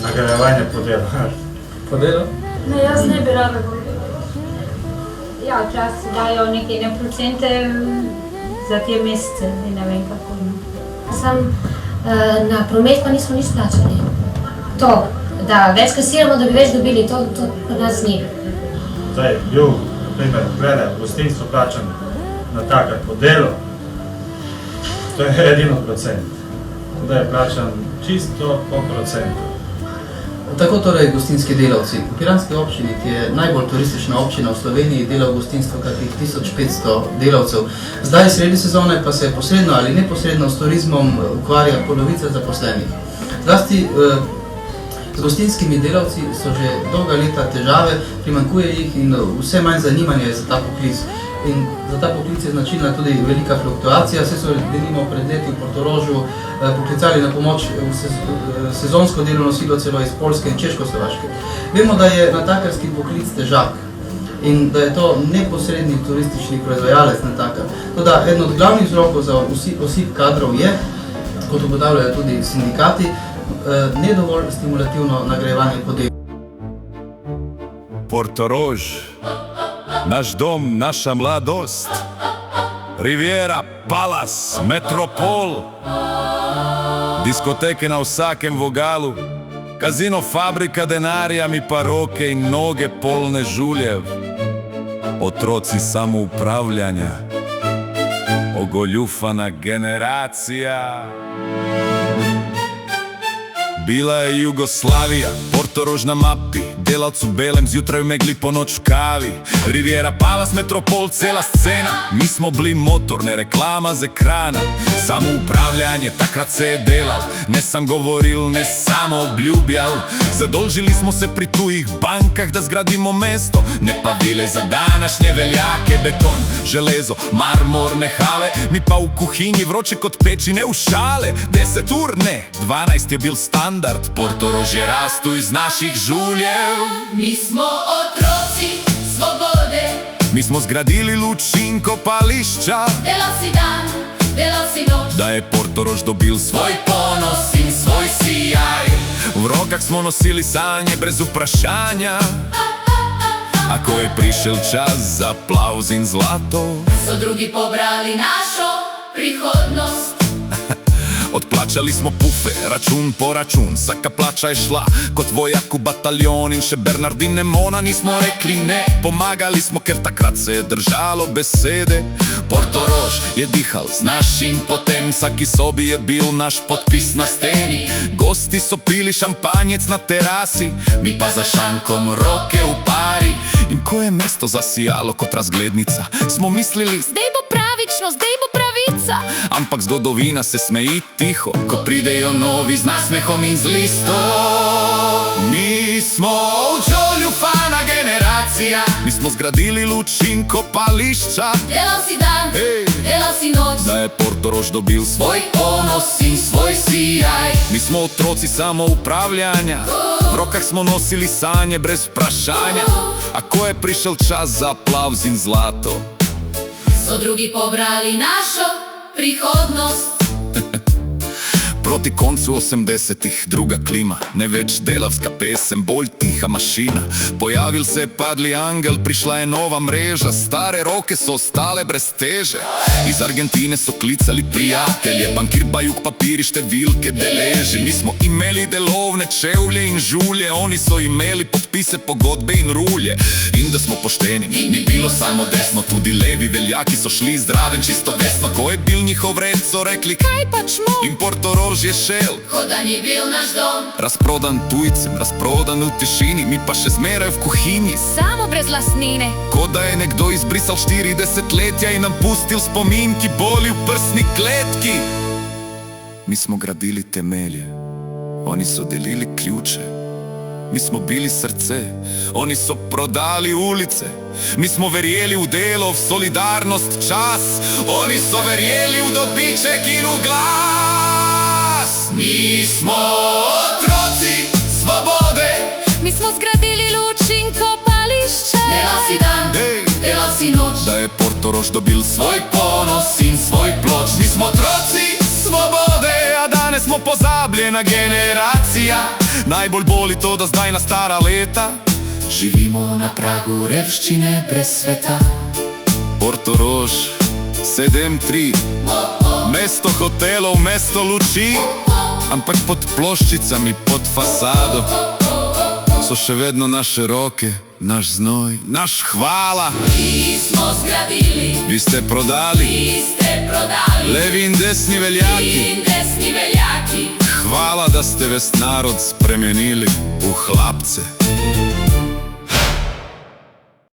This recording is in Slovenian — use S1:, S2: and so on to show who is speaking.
S1: nagrajevanje po delu.
S2: Po delu?
S3: Ne, jaz ne bi rada govorila. Ja, včasih dajo neke procente za te mesece in ne vem kako.
S4: Sam na promet pa nismo nič plačali. To, da več kasiramo, da bi več dobili, to pri nas ni.
S1: Zdaj, Jug, primer, glede, gostinstvo plačam na takrat po delu, to je edino procent. Zdaj plačam čisto po procentu.
S2: Tako torej gostinski delavci. V Piranski občini, ki je najbolj turistična občina v Sloveniji, dela v gostinstvu kakih 1500 delavcev. Zdaj, sredi sezone, pa se posredno ali neposredno s turizmom ukvarja polovica zaposlenih. Zlasti z gostinskimi delavci so že dolga leta težave, primanjkuje jih in vse manj zanimanja je za ta poklic. In za ta poklic je značilna tudi velika fluktuacija, saj so denimo pred leti v Portorožu poklicali na pomoč sezonsko delovno silo celo iz Poljske in Češko-Slovaške. Vemo, da je natakarski poklic težak in da je to neposredni turistični proizvajalec natakar. Toda eden od glavnih vzrokov za osip kadrov je, kot ugotavljajo tudi sindikati, ne dovolj stimulativno nagrajevanje po delu.
S5: Portorož, naš dom, naša mladost, Riviera, Palace, Metropol, diskoteke na vsakem vogalu, kazino, fabrika denarja, mi pa roke in noge polne žuljev, otroci samoupravljanja, ogoljufana generacija. Bila je Jugoslavija, Portorož na mapi, delavcu belem zjutraj v megli, po noč v kavi. Riviera, Palace, Metropol, cela scena, mi smo bili motor, ne reklama z ekrana. Samo upravljanje, takrat se je delal, ne sam govoril, ne samo obljubljal. Zadolžili smo se pri tujih bankah, da zgradimo mesto, ne pa vile za današnje veljake. Beton, železo, marmorne hale, mi pa v kuhinji vroče kot pečine v šale. 10 ur, ne, 12 je bil standard, Portorož je rastu iz naših žuljev.
S6: Mi smo otroci svobode,
S5: mi smo zgradili luči in kopališča,
S6: delal si dan, delal si noč,
S5: da je Portorož dobil svoj
S6: ponos in svoj sijaj.
S5: V rokah smo nosili sanje brez vprašanja, a ko je prišel čas za aplavz in zlato,
S6: so drugi pobrali našo prihodnost.
S5: Odplačali smo pufe, račun po račun, vsaka plača je šla kot vojak v bataljon. In še Bernardine Mona nismo rekli ne, pomagali smo, ker takrat se je držalo besede. Portorož je dihal z našim potem, vsaki sobi je bil naš podpis na steni. Gosti so pili šampanjec na terasi, mi pa za šankom roke v pari. In ko je mesto zasijalo kot razglednica, smo mislili,
S6: zdaj bo pravično, zdaj bo pravica.
S5: Ampak zgodovina se smeji tiho, ko pridejo novi z nasmehom in z listom. Mi smo ogoljufana generacija, mi smo zgradili luči in kopališča,
S6: delal si dan, delal si noč,
S5: da je Portorož dobil svoj
S6: ponos in svoj sijaj.
S5: Mi smo otroci samoupravljanja, v rokah smo nosili sanje brez vprašanja. A ko je prišel čas za aplavz in zlato,
S6: so drugi pobrali našo prihodnost.
S5: Proti koncu 80-ih druga klima, ne več delavska pesem, bolj tiha mašina. Pojavil se je padli angel, prišla je nova mreža, stare roke so ostale brez teže. Iz Argentine so klicali prijatelje, bankir, bajuk, papiri, številke, deleži. Mi smo imeli delovne čevlje in žulje, oni so imeli podpise, pogodbe in rulje. In da smo pošteni, ni bilo samo desno, tudi levi veljaki so šli zdraven čisto vesno. Ko je bil njihov red, so rekli, kaj pač mo? In Portorož je šel,
S6: kot da ni bil naš dom,
S5: razprodan tujcem, razprodan v tišini, mi pa še zmeraj v kuhinji,
S6: samo brez lastnine.
S5: Kot da je nekdo izbrisal 40 letja in nam pustil spomin, ki boli v prsni kletki. Mi smo gradili temelje, oni so delili ključe. Mi smo bili srce, oni so prodali ulice. Mi smo verjeli v delo, v solidarnost, čas, oni so verjeli v dobiček in v glas. Mi smo otroci svobode,
S6: mi smo zgradili luč in kopališče, delal si dan, delal si noč,
S5: da je Portorož dobil svoj ponos in svoj ploč. Mi smo otroci svobode, a danes smo pozabljena generacija. Najbolj boli to, da zdaj na stara leta živimo na pragu revščine brez sveta. Portorož 7-3, mesto hotelov, mesto luči, ampak pod ploščicami, pod fasado so še vedno naše roke, naš znoj, naš hvala.
S6: Mi smo zgradili,
S5: Vi ste prodali, levi in desni veljaki. Hvala, da ste ves narod spremenili v hlapce.